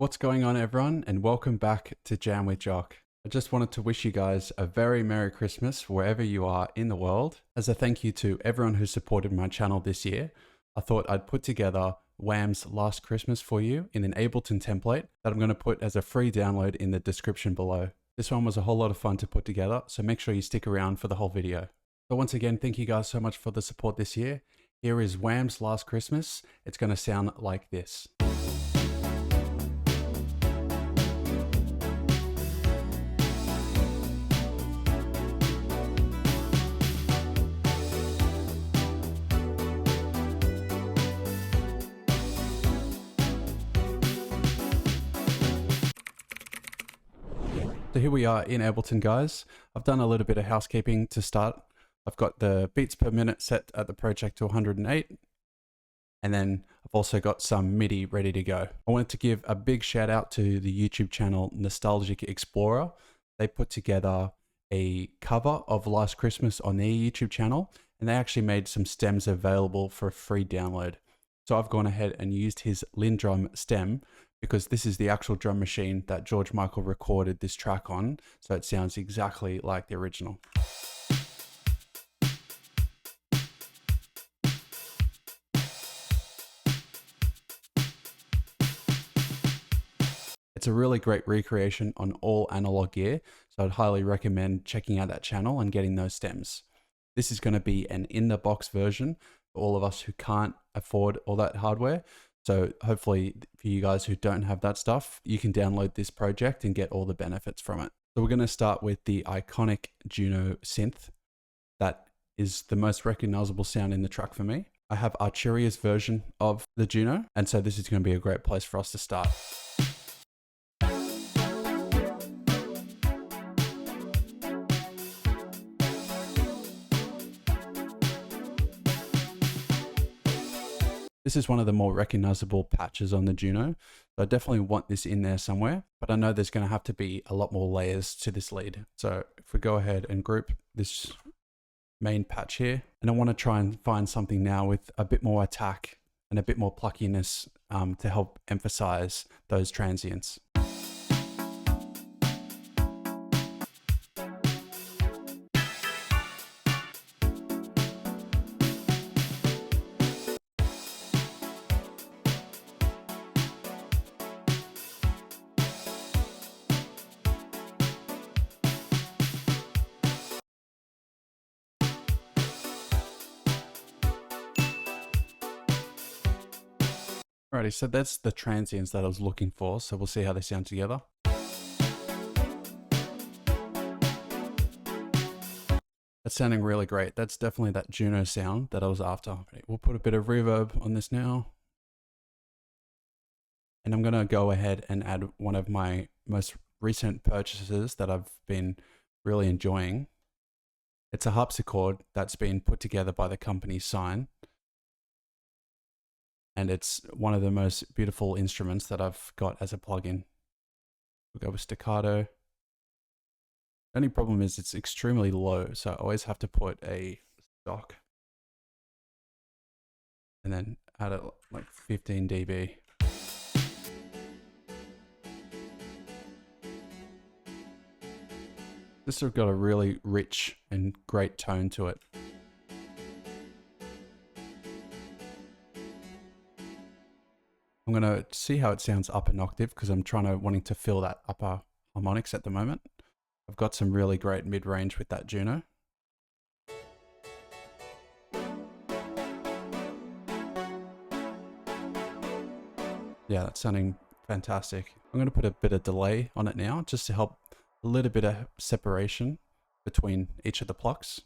What's going on, everyone, and welcome back to Jam with Jock. I just wanted to wish you guys a very Merry Christmas wherever you are in the world. As a thank you to everyone who supported my channel this year, I thought I'd put together Wham's Last Christmas for you in an Ableton template that I'm going to put as a free download in the description below. This one was a whole lot of fun to put together, so make sure you stick around for the whole video. So once again, thank you guys so much for the support this year. Here is Wham's Last Christmas. It's going to sound like this. So here we are in Ableton, guys. I've done a little bit of housekeeping to start. I've got the beats per minute set at the project to 108. And then I've also got some MIDI ready to go. I wanted to give a big shout out to the YouTube channel Nostalgic Explorer. They put together a cover of Last Christmas on their YouTube channel, and they actually made some stems available for a free download. So I've gone ahead and used his Lindrum stem, because this is the actual drum machine that George Michael recorded this track on, so it sounds exactly like the original. It's a really great recreation on all analog gear, so I'd highly recommend checking out that channel and getting those stems. This is going to be an in-the-box version for all of us who can't afford all that hardware. So hopefully for you guys who don't have that stuff, you can download this project and get all the benefits from it. So we're going to start with the iconic JUNO synth. That is the most recognizable sound in the track for me. I have Archeria's version of the JUNO, and so this is going to be a great place for us to start. This is one of the more recognizable patches on the JUNO, so I definitely want this in there somewhere, but I know there's going to have to be a lot more layers to this lead. So if we go ahead and group this main patch here, and I want to try and find something now with a bit more attack and a bit more pluckiness to help emphasize those transients. Alrighty, so that's the transients that I was looking for, so we'll see how they sound together. That's sounding really great. That's definitely that JUNO sound that I was after. We'll put a bit of reverb on this now. And I'm going to go ahead and add one of my most recent purchases that I've been really enjoying. It's a harpsichord that's been put together by the company Sign. And it's one of the most beautiful instruments that I've got as a plugin. We'll go with staccato. The only problem is it's extremely low, so I always have to put a stock and then add it like 15 dB. This has got a really rich and great tone to it. I'm going to see how it sounds up an octave because I'm wanting to fill that upper harmonics at the moment. I've got some really great mid-range with that JUNO. Yeah, that's sounding fantastic. I'm going to put a bit of delay on it now just to help a little bit of separation between each of the plucks.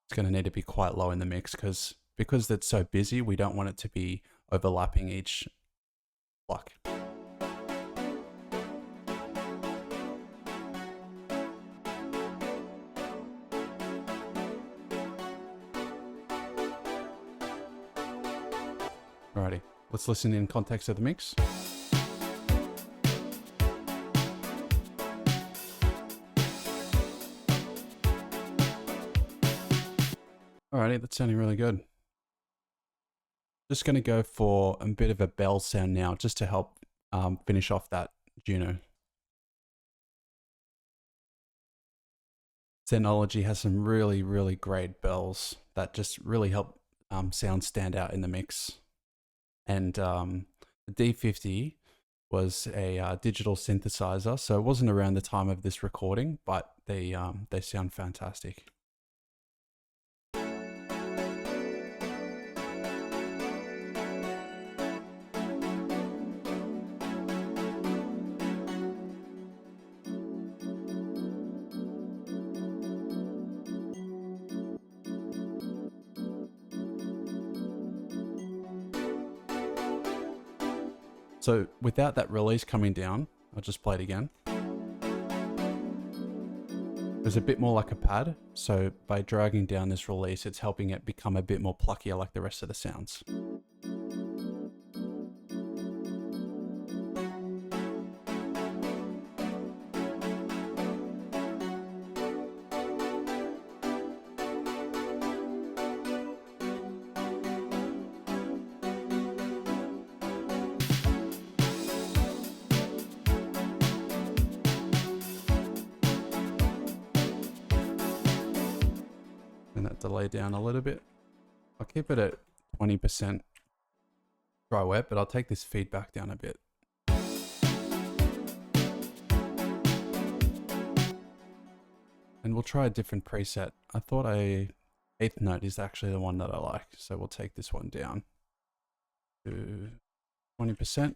It's going to need to be quite low in the mix because it's so busy, we don't want it to be overlapping each pluck. Alrighty, let's listen in context of the mix. Alrighty, that's sounding really good. Just going to go for a bit of a bell sound now, just to help finish off that JUNO. Zenology has some really, really great bells that just really help sound stand out in the mix. And the D50 was a digital synthesizer, so it wasn't around the time of this recording, but they sound fantastic. So without that release coming down, I'll just play it again. There's a bit more like a pad, so by dragging down this release, it's helping it become a bit more pluckier like the rest of the sounds. And that delay down a little bit. I'll keep it at 20% dry wet, but I'll take this feedback down a bit. And we'll try a different preset. I thought a 8th note is actually the one that I like, so we'll take this one down to 20%.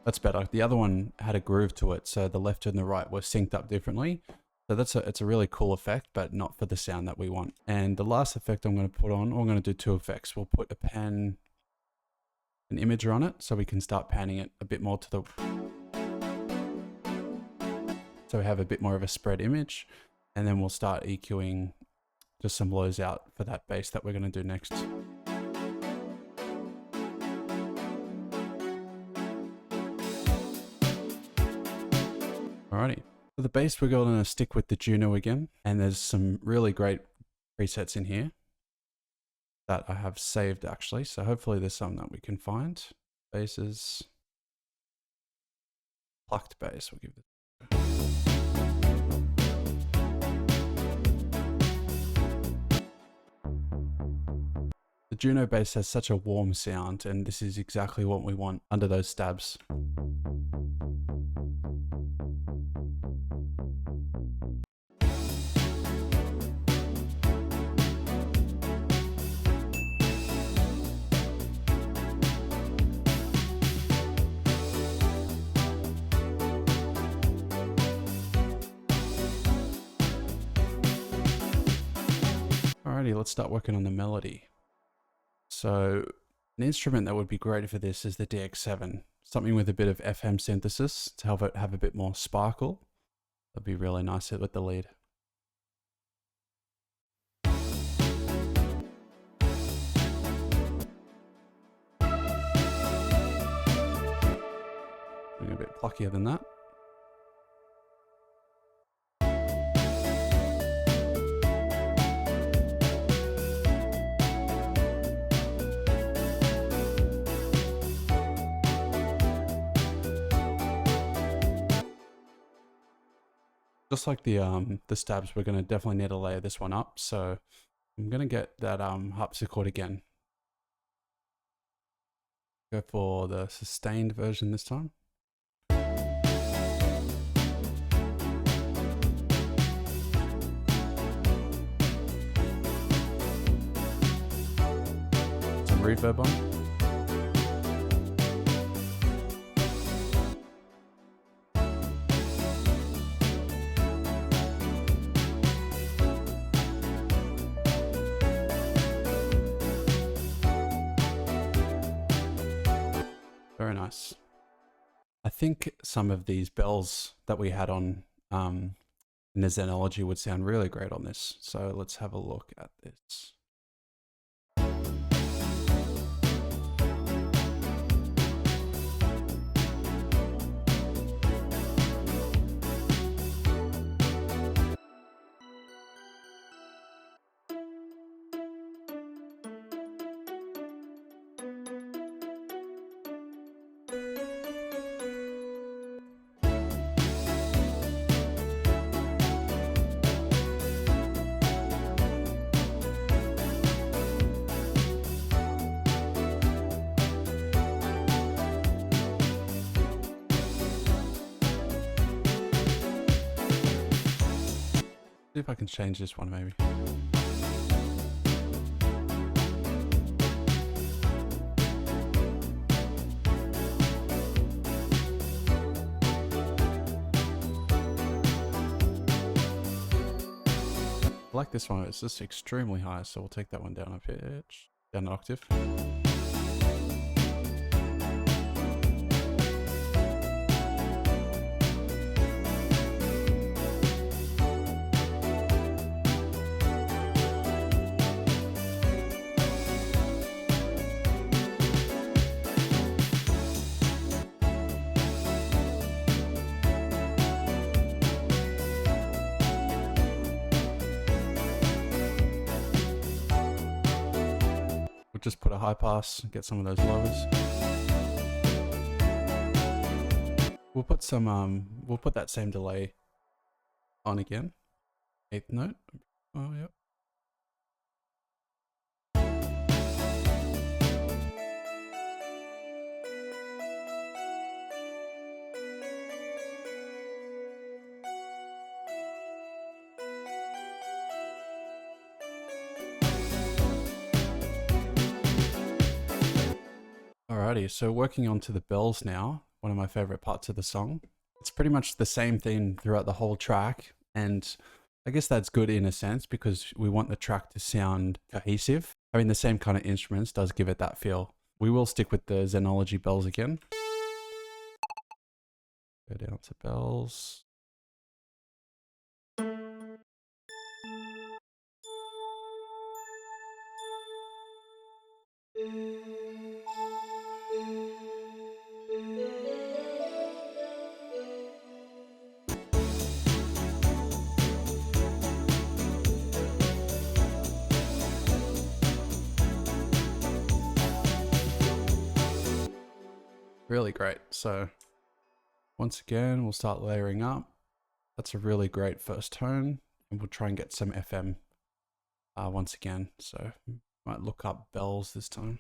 That's better. The other one had a groove to it, so the left and the right were synced up differently. So it's a really cool effect, but not for the sound that we want. And the last effect I'm going to put on, I'm going to do 2 effects. We'll put an imager on it, so we can start panning it a bit more to the... So we have a bit more of a spread image, and then we'll start EQing just some lows out for that bass that we're going to do next. Alrighty, for the bass we're going to stick with the JUNO again, and there's some really great presets in here that I have saved actually, so hopefully there's some that we can find. Basses, plucked bass, we'll give this. The JUNO bass has such a warm sound, and this is exactly what we want under those stabs. Alrighty, let's start working on the melody. So an instrument that would be great for this is the DX7, something with a bit of FM synthesis to help it have a bit more sparkle. That'd be really nice with the lead. Doing a bit pluckier than that. Just like the stabs, we're going to definitely need to layer this one up. So I'm going to get that harpsichord again. Go for the sustained version this time. Some reverb on. Very nice. I think some of these bells that we had on in the Zenology would sound really great on this. So let's have a look at this. See if I can change this one maybe. I like this one, it's just extremely high, so we'll take that one down a pitch, down an octave. We'll just put a high pass, get some of those lowers. We'll put some, we'll put that same delay on again. 8th note. Oh, yep. Alrighty, so working on to the bells now, one of my favorite parts of the song. It's pretty much the same theme throughout the whole track, and I guess that's good in a sense because we want the track to sound cohesive. Having the same kind of instruments does give it that feel. We will stick with the Xenology bells again. Go down to bells. Really great. So once again, we'll start layering up. That's a really great first tone, and we'll try and get some FM once again. So might look up bells this time.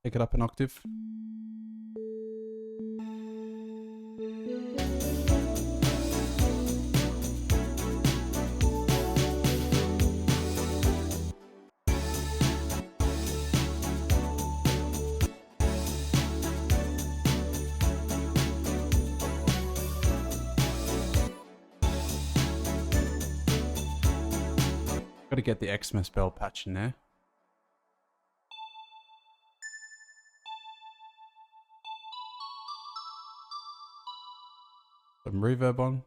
Pick it up an octave. Got to get the Xmas bell patch in there. Some reverb on.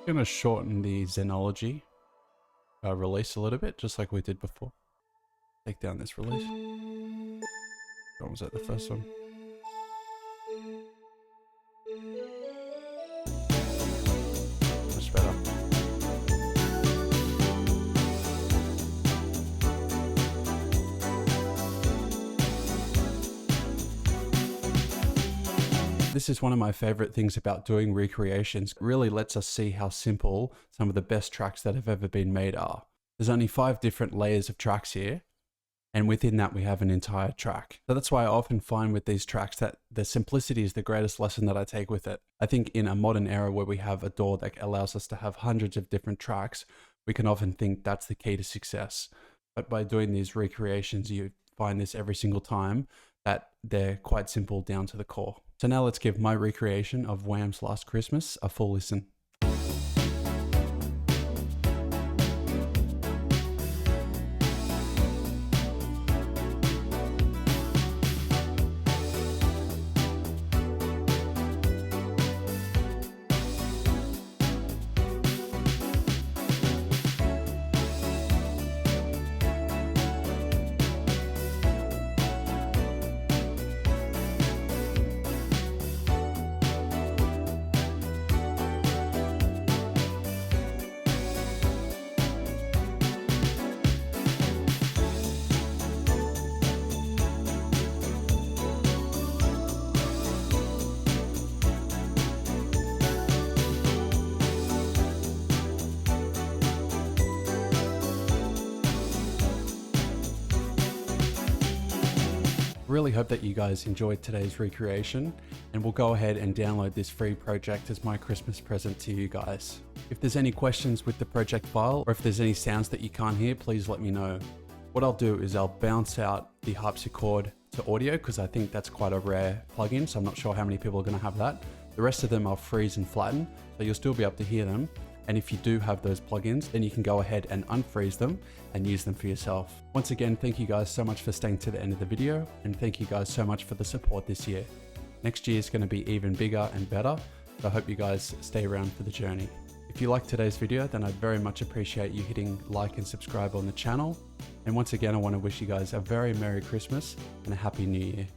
I'm going to shorten the Xenology release a little bit, just like we did before. Take down this release. What was that, the first one? Much better. This is one of my favorite things about doing recreations. It really lets us see how simple some of the best tracks that have ever been made are. There's only 5 different layers of tracks here, and within that we have an entire track. So that's why I often find with these tracks that the simplicity is the greatest lesson that I take with it. I think in a modern era where we have a DAW that allows us to have hundreds of different tracks, we can often think that's the key to success. But by doing these recreations, you find this every single time, that they're quite simple down to the core. So now let's give my recreation of Wham's Last Christmas a full listen. really hope that you guys enjoyed today's recreation, and we'll go ahead and download this free project as my Christmas present to you guys. If there's any questions with the project file, or if there's any sounds that you can't hear, please let me know. What I'll do is I'll bounce out the harpsichord to audio, because I think that's quite a rare plugin, so I'm not sure how many people are going to have that. The rest of them I'll freeze and flatten, so you'll still be able to hear them. And if you do have those plugins, then you can go ahead and unfreeze them and use them for yourself. Once again, thank you guys so much for staying to the end of the video, and thank you guys so much for the support this year. Next year is going to be even bigger and better, so I hope you guys stay around for the journey. If you liked today's video, then I'd very much appreciate you hitting like and subscribe on the channel. And once again, I want to wish you guys a very Merry Christmas and a Happy New Year.